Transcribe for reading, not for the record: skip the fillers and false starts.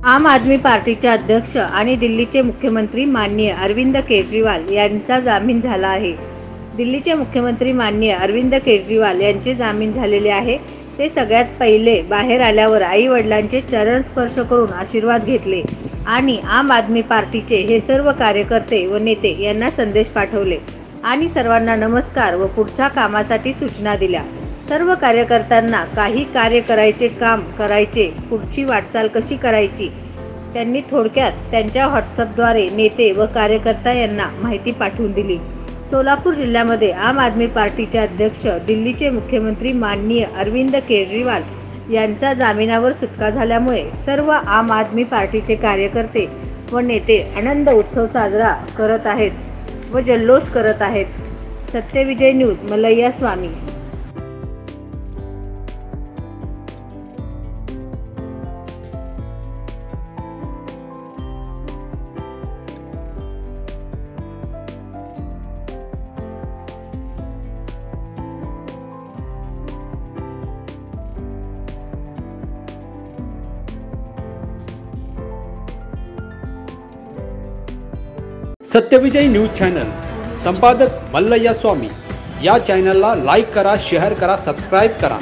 आम आदमी पार्टीचे अध्यक्ष आणि दिल्लीचे मुख्यमंत्री माननीय अरविंद केजरीवाल यांचा जामीन झाला आहे। दिल्लीचे मुख्यमंत्री माननीय अरविंद केजरीवाल यांचे जामीन झालेले आहे। ते सगळ्यात पहिले बाहेर आल्यावर आई वडिलांचे चरण स्पर्श करून आशीर्वाद घेतले आणि आम आदमी पार्टीचे हे सर्व कार्यकर्ते व नेते यांना संदेश पाठवले आणि सर्वांना नमस्कार व पुढच्या कामासाठी सूचना दिल्या। सर्व कार्यकर्त्यांना काही कार्य करायचे, काम करायचे, पुढची वाटचाल कशी करायची त्यांनी थोडक्यात त्यांच्या व्हॉट्सअपद्वारे नेते व कार्यकर्ता यांना माहिती पाठवून दिली। सोलापूर जिल्ह्यामध्ये आम आदमी पार्टीचे अध्यक्ष दिल्लीचे मुख्यमंत्री माननीय अरविंद केजरीवाल यांचा जामिनावर सुटका झाल्यामुळे सर्व आम आदमी पार्टीचे कार्यकर्ते व नेते आनंद उत्सव साजरा करत आहेत व जल्लोष करत आहेत। सत्यविजय न्यूज मल्लय्या स्वामी। सत्यविजय न्यूज चॅनल संपादक मल्लय्या स्वामी। या चॅनलला लाईक करा, शेअर करा, सबस्क्राइब करा।